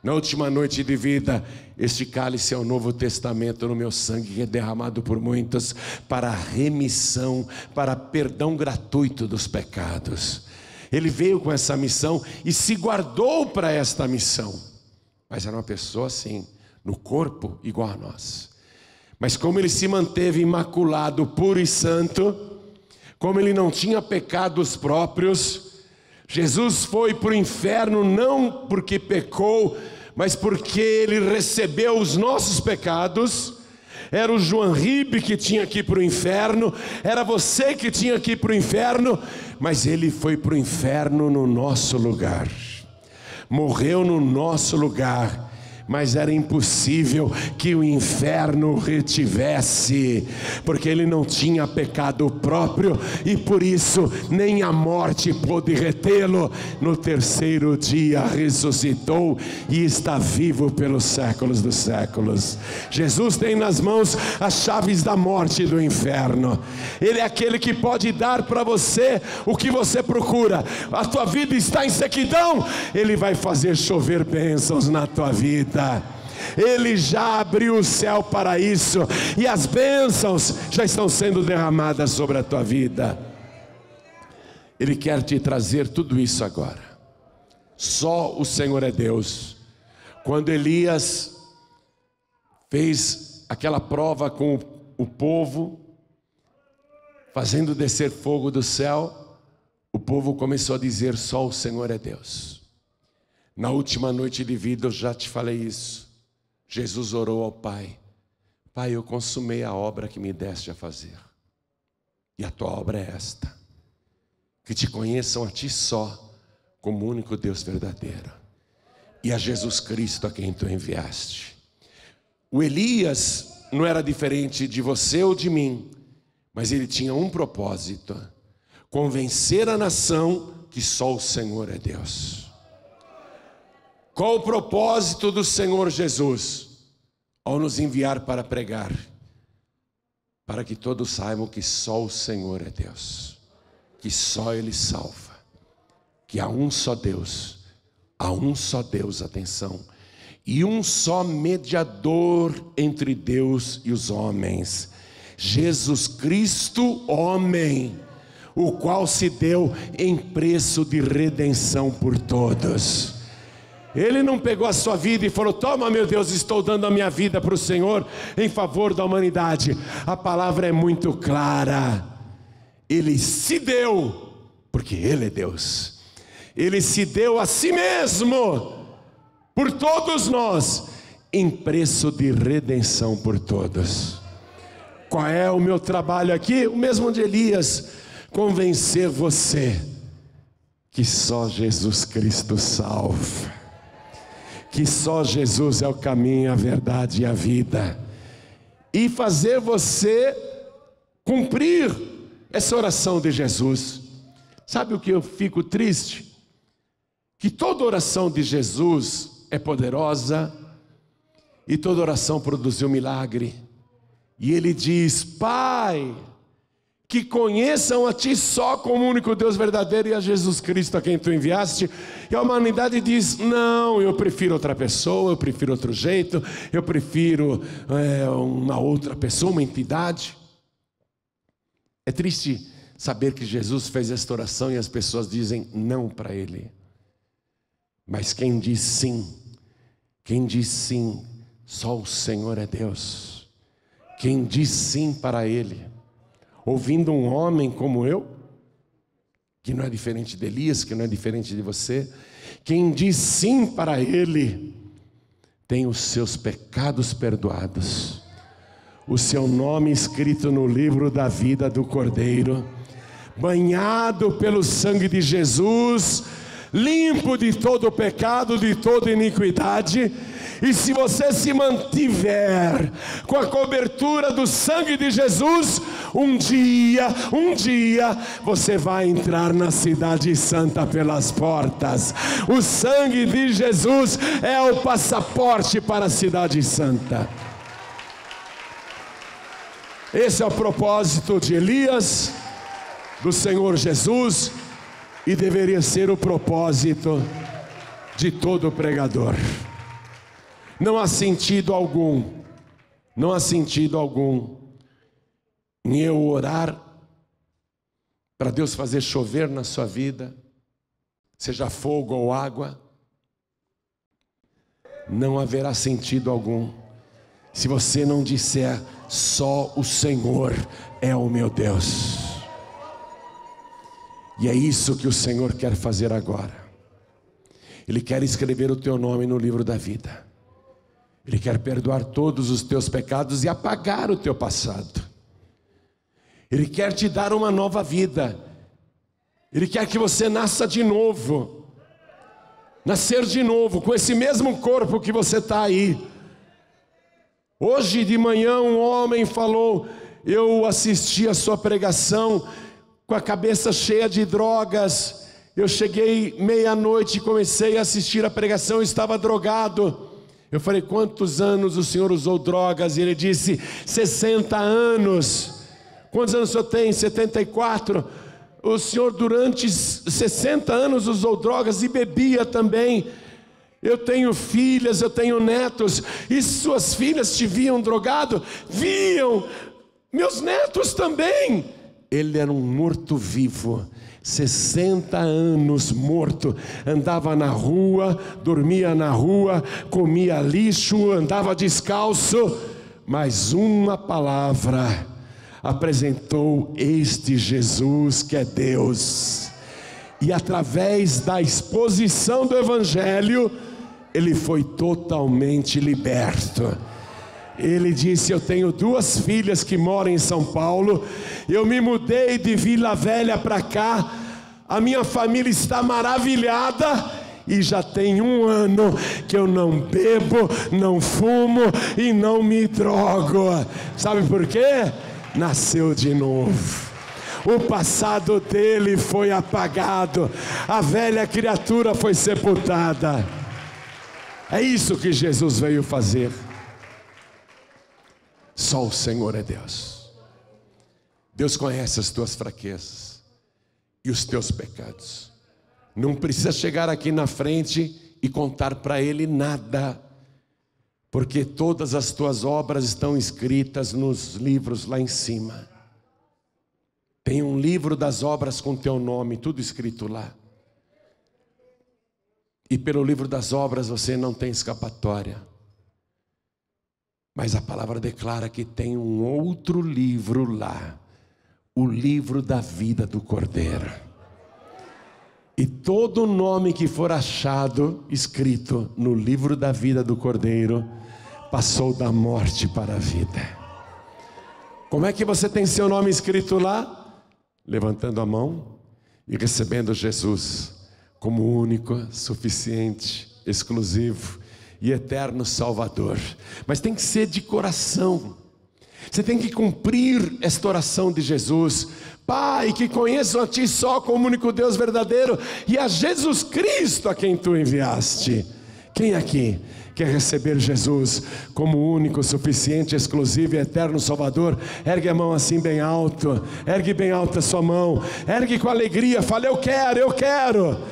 Na última noite de vida, este cálice é o Novo Testamento no meu sangue, que é derramado por muitos para a remissão, para perdão gratuito dos pecados. Ele veio com essa missão e se guardou para esta missão. Mas era uma pessoa assim, no corpo igual a nós. Mas como ele se manteve imaculado, puro e santo, como ele não tinha pecados próprios, Jesus foi para o inferno não porque pecou, mas porque ele recebeu os nossos pecados. Era o João Ribe que tinha que ir para o inferno, era você que tinha que ir para o inferno, mas ele foi para o inferno no nosso lugar, morreu no nosso lugar. Mas era impossível que o inferno o retivesse, porque ele não tinha pecado próprio, e por isso nem a morte pôde retê-lo. No terceiro dia ressuscitou e está vivo pelos séculos dos séculos. Jesus tem nas mãos as chaves da morte e do inferno. Ele é aquele que pode dar para você o que você procura. A tua vida está em sequidão, ele vai fazer chover bênçãos na tua vida. Ele já abriu o céu para isso, e as bênçãos já estão sendo derramadas sobre a tua vida. Ele quer te trazer tudo isso agora. Só o Senhor é Deus. Quando Elias fez aquela prova com o povo, fazendo descer fogo do céu, o povo começou a dizer: só o Senhor é Deus. Na última noite de vida eu já te falei isso. Jesus orou ao Pai: Pai, eu consumei a obra que me deste a fazer, e a tua obra é esta, que te conheçam a ti só, como único Deus verdadeiro, e a Jesus Cristo a quem tu enviaste. O Elias não era diferente de você ou de mim, mas ele tinha um propósito: convencer a nação que só o Senhor é Deus. Qual o propósito do Senhor Jesus ao nos enviar para pregar? Para que todos saibam que só o Senhor é Deus, que só Ele salva, que há um só Deus, atenção, e um só mediador entre Deus e os homens, Jesus Cristo, homem, o qual se deu em preço de redenção por todos. Ele não pegou a sua vida e falou: toma, meu Deus, estou dando a minha vida para o Senhor em favor da humanidade. A palavra é muito clara. Ele se deu, porque Ele é Deus. Ele se deu a si mesmo por todos nós, em preço de redenção por todos. Qual é o meu trabalho aqui? O mesmo de Elias: convencer você que só Jesus Cristo salva, que só Jesus é o caminho, a verdade e a vida, e fazer você cumprir essa oração de Jesus. Sabe o que eu fico triste? Que toda oração de Jesus é poderosa, e toda oração produziu milagre, e ele diz: Pai, que conheçam a ti só como único Deus verdadeiro, e a Jesus Cristo a quem tu enviaste. E a humanidade diz: não, eu prefiro outra pessoa, eu prefiro outro jeito, eu prefiro uma outra pessoa, uma entidade. É triste saber que Jesus fez esta oração e as pessoas dizem não para Ele. Mas quem diz sim, só o Senhor é Deus. Quem diz sim para Ele, ouvindo um homem como eu, que não é diferente de Elias, que não é diferente de você, quem diz sim para Ele, tem os seus pecados perdoados, o seu nome escrito no livro da vida do Cordeiro, banhado pelo sangue de Jesus, limpo de todo pecado, de toda iniquidade. E se você se mantiver com a cobertura do sangue de Jesus, um dia, você vai entrar na cidade santa pelas portas. O sangue de Jesus é o passaporte para a cidade santa. Esse é o propósito de Elias, do Senhor Jesus, e deveria ser o propósito de todo pregador. Não há sentido algum em eu orar para Deus fazer chover na sua vida, seja fogo ou água. Não haverá sentido algum se você não disser: só o Senhor é o meu Deus. E é isso que o Senhor quer fazer agora. Ele quer escrever o teu nome no livro da vida. Ele quer perdoar todos os teus pecados e apagar o teu passado. Ele quer te dar uma nova vida. Ele quer que você nasça de novo. Nascer de novo, com esse mesmo corpo que você está aí. Hoje de manhã um homem falou, eu assisti a sua pregação com a cabeça cheia de drogas. Eu cheguei meia-noite e comecei a assistir a pregação, eu estava drogado. Eu falei, quantos anos o senhor usou drogas? E ele disse, 60 anos. Quantos anos o senhor tem? 74. O senhor durante 60 anos usou drogas e bebia também. Eu tenho filhas, eu tenho netos. E suas filhas te viam drogado? Viam. Meus netos também. Ele era um morto-vivo. 60 anos morto, andava na rua, dormia na rua, comia lixo, andava descalço, mas uma palavra apresentou este Jesus que é Deus, e através da exposição do Evangelho, ele foi totalmente liberto. Ele disse, eu tenho 2 filhas que moram em São Paulo, eu me mudei de Vila Velha para cá, a minha família está maravilhada, e já tem 1 ano que eu não bebo, não fumo e não me drogo. Sabe por quê? Nasceu de novo. O passado dele foi apagado, a velha criatura foi sepultada. É isso que Jesus veio fazer. Só o Senhor é Deus. Deus conhece as tuas fraquezas e os teus pecados. Não precisa chegar aqui na frente e contar para Ele nada, porque todas as tuas obras estão escritas nos livros lá em cima. Tem um livro das obras com teu nome, tudo escrito lá. E pelo livro das obras você não tem escapatória. Mas a palavra declara que tem um outro livro lá, o livro da vida do Cordeiro. E todo nome que for achado, escrito no livro da vida do Cordeiro, passou da morte para a vida. Como é que você tem seu nome escrito lá? Levantando a mão e recebendo Jesus como único, suficiente, exclusivo e eterno Salvador. Mas tem que ser de coração. Você tem que cumprir esta oração de Jesus. Pai, que conheçam a Ti só como único Deus verdadeiro e a Jesus Cristo a quem Tu enviaste. Quem aqui quer receber Jesus como único, suficiente, exclusivo e eterno Salvador? Ergue a mão assim bem alto. Ergue bem alto a sua mão. Ergue com alegria. Fala, eu quero, eu quero.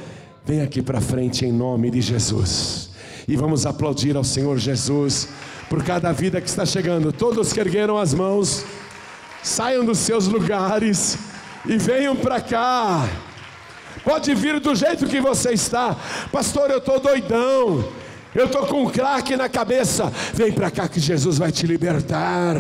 Vem aqui para frente em nome de Jesus. E vamos aplaudir ao Senhor Jesus por cada vida que está chegando. Todos que ergueram as mãos, saiam dos seus lugares e venham para cá. Pode vir do jeito que você está. Pastor, eu estou doidão, eu estou com um crack na cabeça. Vem para cá que Jesus vai te libertar.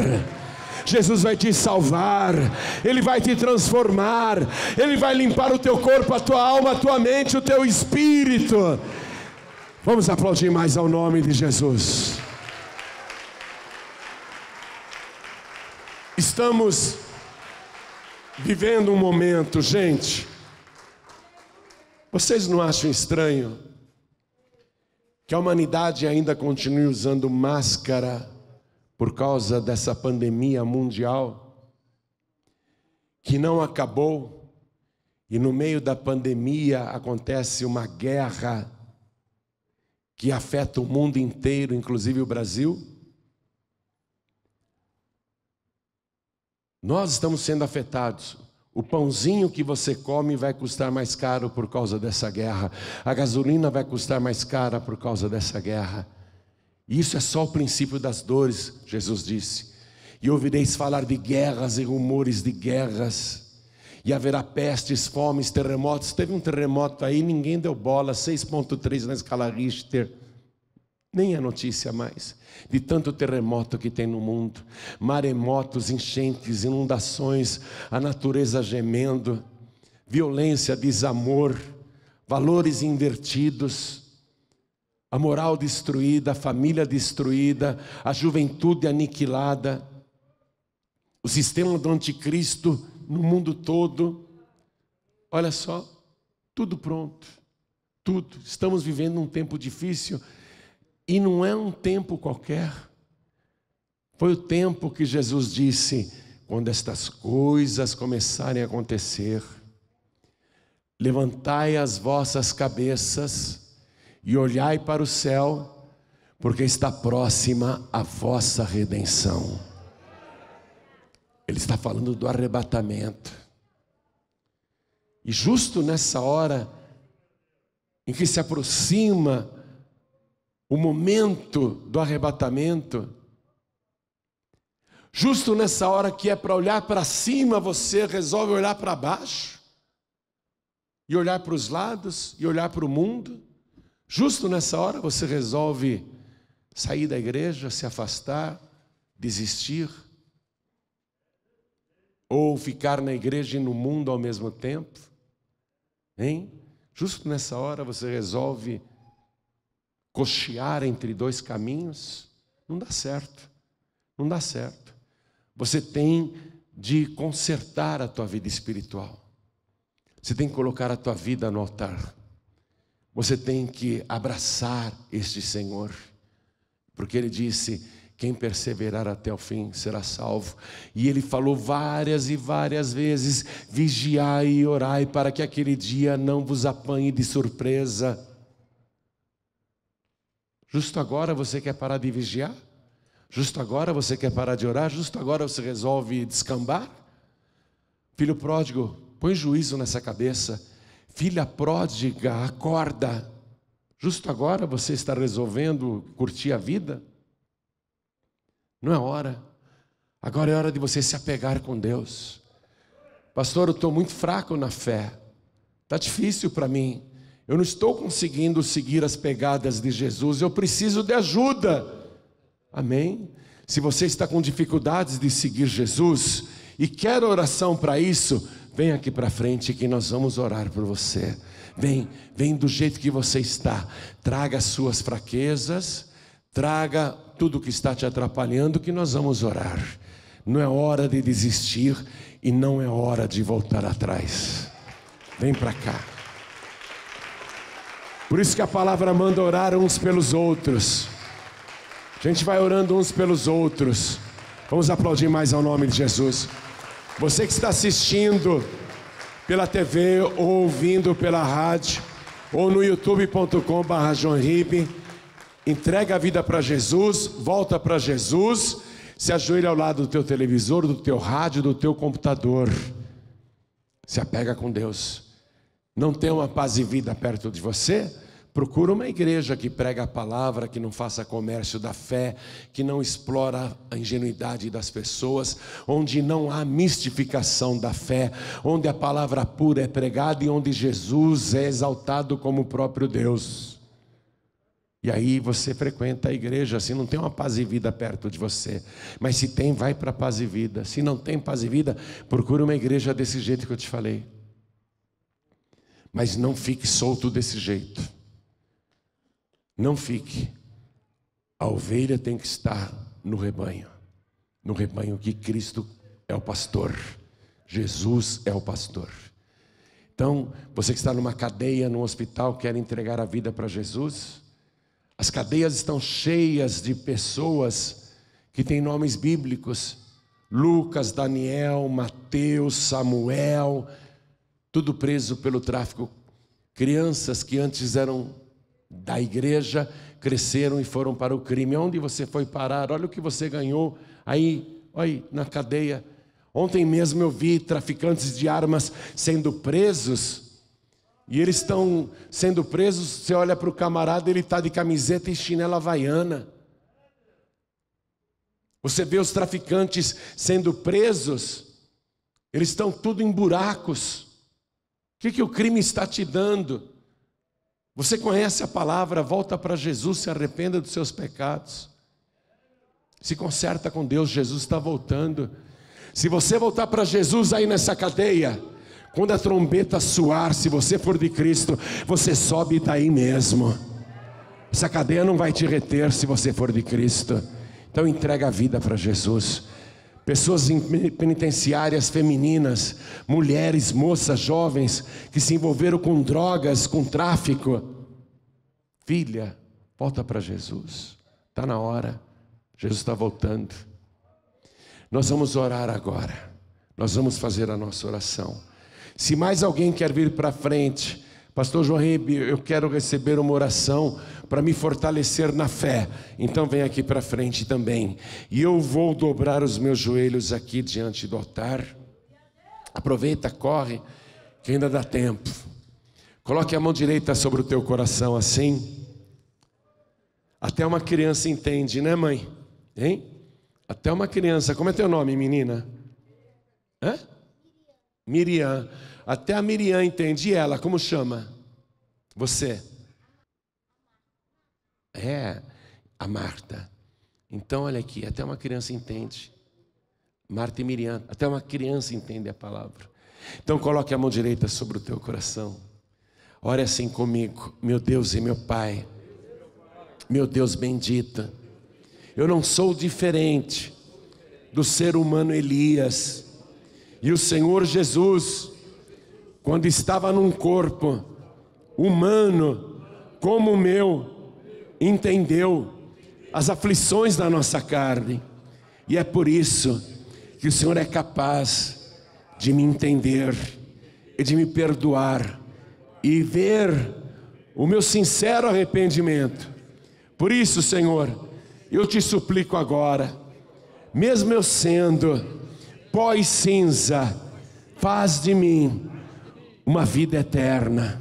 Jesus vai te salvar, Ele vai te transformar, Ele vai limpar o teu corpo, a tua alma, a tua mente, o teu espírito. Vamos aplaudir mais ao nome de Jesus. Estamos vivendo um momento, gente. Vocês não acham estranho que a humanidade ainda continue usando máscara por causa dessa pandemia mundial que não acabou, e no meio da pandemia acontece uma guerra que afeta o mundo inteiro, inclusive o Brasil? Nós estamos sendo afetados. O pãozinho que você come vai custar mais caro por causa dessa guerra. A gasolina vai custar mais cara por causa dessa guerra. E isso é só o princípio das dores, Jesus disse. E ouvireis falar de guerras e rumores de guerras. E haverá pestes, fomes, terremotos. Teve um terremoto aí, ninguém deu bola, 6,3 na escala Richter. Nem é notícia mais, de tanto terremoto que tem no mundo. Maremotos, enchentes, inundações, a natureza gemendo. violência, desamor, valores invertidos, a moral destruída, a família destruída, a juventude aniquilada, o sistema do anticristo no mundo todo. Olha só, tudo pronto, tudo. Estamos vivendo um tempo difícil e não é um tempo qualquer. Foi o tempo que Jesus disse: quando estas coisas começarem a acontecer, levantai as vossas cabeças e olhai para o céu, porque está próxima a vossa redenção. Ele está falando do arrebatamento. E justo nessa hora em que se aproxima o momento do arrebatamento, justo nessa hora que é para olhar para cima, você resolve olhar para baixo, e olhar para os lados, e olhar para o mundo. Justo nessa hora você resolve sair da igreja, se afastar, desistir, ou ficar na igreja e no mundo ao mesmo tempo, hein? Justo nessa hora você resolve cochear entre dois caminhos. Não dá certo, não dá certo. Você tem de consertar a tua vida espiritual. Você tem que colocar a tua vida no altar. Você tem que abraçar este Senhor, porque Ele disse: quem perseverar até o fim será salvo. E Ele falou várias e várias vezes: vigiai e orai, para que aquele dia não vos apanhe de surpresa. Justo agora você quer parar de vigiar? Justo agora você quer parar de orar? Justo agora você resolve descambar? Filho pródigo, põe juízo nessa cabeça. Filha pródiga, acorda. Justo agora você está resolvendo curtir a vida? Não é hora. Agora é hora de você se apegar com Deus. Pastor, eu estou muito fraco na fé. Está difícil para mim. Eu não estou conseguindo seguir as pegadas de Jesus. Eu preciso de ajuda. Amém? Se você está com dificuldades de seguir Jesus e quer oração para isso, vem aqui para frente que nós vamos orar por você. Vem do jeito que você está. Traga as suas fraquezas, traga tudo que está te atrapalhando, que nós vamos orar. Não é hora de desistir e não é hora de voltar atrás. Vem para cá. Por isso que a palavra manda orar uns pelos outros. A gente vai orando uns pelos outros. Vamos aplaudir mais ao nome de Jesus. Você que está assistindo pela TV ou ouvindo pela rádio ou no youtube.com/johnribe, entrega a vida para Jesus, volta para Jesus, se ajoelha ao lado do teu televisor, do teu rádio, do teu computador. Se apega com Deus. Não tem uma paz e vida perto de você? Procura uma igreja que prega a palavra, que não faça comércio da fé, que não explora a ingenuidade das pessoas, onde não há mistificação da fé, onde a palavra pura é pregada e onde Jesus é exaltado como o próprio Deus. E aí você frequenta a igreja. Se não tem uma paz e vida perto de você, mas se tem, vai para a paz e vida. Se não tem paz e vida, procura uma igreja desse jeito que eu te falei. Mas não fique solto desse jeito. Não fique. A ovelha tem que estar no rebanho que Cristo é o pastor, Jesus é o pastor. Então, você que está numa cadeia, num hospital, quer entregar a vida para Jesus? As cadeias estão cheias de pessoas que têm nomes bíblicos: Lucas, Daniel, Mateus, Samuel, tudo preso pelo tráfico. Crianças que antes eram da igreja, cresceram e foram para o crime. Onde você foi parar? Olha o que você ganhou aí, olha, na cadeia. Ontem mesmo eu vi traficantes de armas sendo presos, e eles estão sendo presos. Você olha para o camarada, ele está de camiseta e chinela havaiana. Você vê os traficantes sendo presos, eles estão tudo em buracos. O que o crime está te dando? Você conhece a palavra, volta para Jesus, se arrependa dos seus pecados. Se conserta com Deus, Jesus está voltando. Se você voltar para Jesus aí nessa cadeia, Quando a trombeta soar, se você for de Cristo, você sobe daí mesmo. Essa cadeia não vai te reter se você for de Cristo. Então entrega a vida para Jesus. Pessoas em penitenciárias femininas, mulheres, moças, jovens, que se envolveram com drogas, com tráfico. Filha, volta para Jesus. Está na hora. Jesus está voltando. Nós vamos orar agora. Nós vamos fazer a nossa oração. Se mais alguém quer vir para frente, pastor João Ribe, eu quero receber uma oração para me fortalecer na fé. Então vem aqui para frente também. E eu vou dobrar os meus joelhos aqui diante do altar. Aproveita, corre, que ainda dá tempo. Coloque a mão direita sobre o teu coração assim. Até uma criança entende, né, mãe? Hein? Até uma criança. Como é teu nome, menina? Hã? Miriam. Até a Miriam entende. E ela, como chama? Você? É, a Marta. Então, olha aqui, até uma criança entende. Marta e Miriam, até uma criança entende a palavra. Então, coloque a mão direita sobre o teu coração. Ore assim comigo. Meu Deus e meu Pai, meu Deus bendito, eu não sou diferente do ser humano Elias. E o Senhor Jesus, quando estava num corpo humano como o meu, entendeu as aflições da nossa carne. E é por isso que o Senhor é capaz de me entender e de me perdoar e ver o meu sincero arrependimento. Por isso, Senhor, eu te suplico agora, mesmo eu sendo pó e cinza, faz de mim uma vida eterna.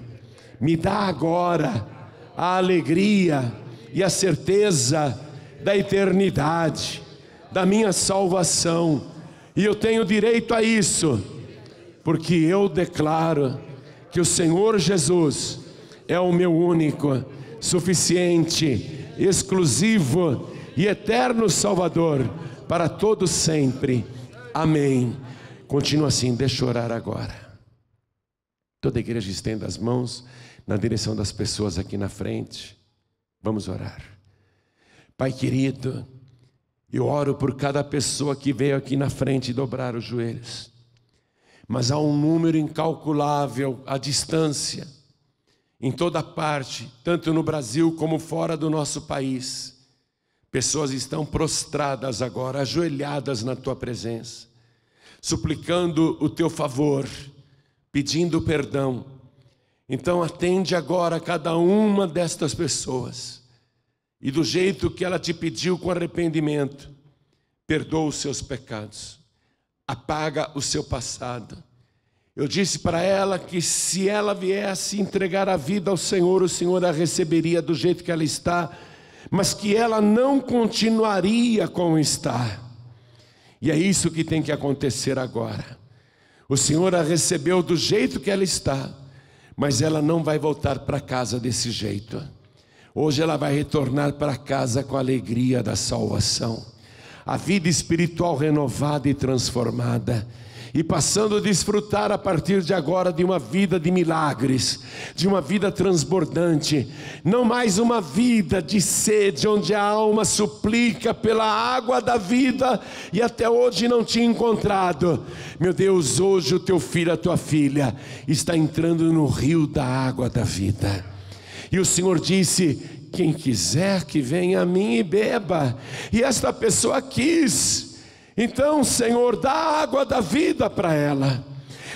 Me dá agora a alegria e a certeza da eternidade, da minha salvação. E eu tenho direito a isso, porque eu declaro que o Senhor Jesus é o meu único, suficiente, exclusivo e eterno Salvador para todos sempre. Amém. Continua assim, deixa eu orar agora. Toda a igreja estenda as mãos na direção das pessoas aqui na frente. Vamos orar. Pai querido, eu oro por cada pessoa que veio aqui na frente dobrar os joelhos. Mas há um número incalculável à distância, em toda parte, tanto no Brasil como fora do nosso país. Pessoas estão prostradas agora, ajoelhadas na tua presença, suplicando o teu favor, pedindo perdão. Então atende agora cada uma destas pessoas, e do jeito que ela te pediu com arrependimento, perdoa os seus pecados, apaga o seu passado. Eu disse para ela que se ela viesse entregar a vida ao Senhor, o Senhor a receberia do jeito que ela está, mas que ela não continuaria como está. E é isso que tem que acontecer agora. O Senhor a recebeu do jeito que ela está, mas ela não vai voltar para casa desse jeito. Hoje ela vai retornar para casa com a alegria da salvação, a vida espiritual renovada e transformada, e passando a desfrutar a partir de agora de uma vida de milagres, de uma vida transbordante, não mais uma vida de sede, onde a alma suplica pela água da vida e até hoje não tinha encontrado. Meu Deus, hoje o teu filho, a tua filha está entrando no rio da água da vida. E o Senhor disse: quem quiser que venha a mim e beba. E esta pessoa quis. Então, Senhor, dá a água da vida para ela,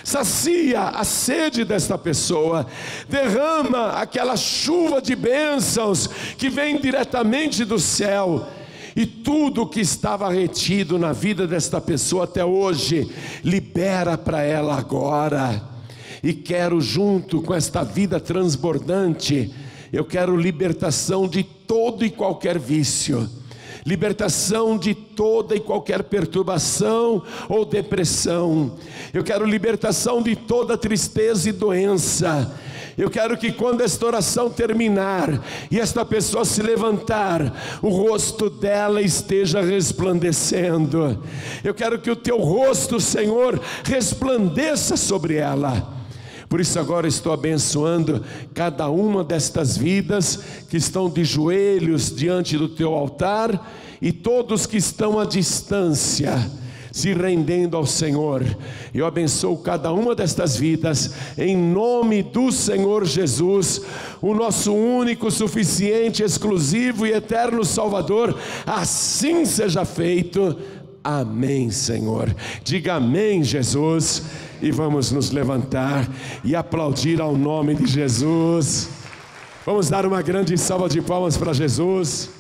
sacia a sede desta pessoa, derrama aquela chuva de bênçãos que vem diretamente do céu, e tudo que estava retido na vida desta pessoa até hoje, libera para ela agora. E quero, junto com esta vida transbordante, eu quero libertação de todo e qualquer vício, libertação de toda e qualquer perturbação ou depressão. Eu quero libertação de toda tristeza e doença. Eu quero que quando esta oração terminar e esta pessoa se levantar, o rosto dela esteja resplandecendo. Eu quero que o teu rosto, Senhor, resplandeça sobre ela. Por isso agora estou abençoando cada uma destas vidas que estão de joelhos diante do teu altar e todos que estão à distância, se rendendo ao Senhor. Eu abençoo cada uma destas vidas em nome do Senhor Jesus, o nosso único, suficiente, exclusivo e eterno Salvador. Assim seja feito. Amém, Senhor. Diga amém, Jesus. E vamos nos levantar e aplaudir ao nome de Jesus. Vamos dar uma grande salva de palmas para Jesus.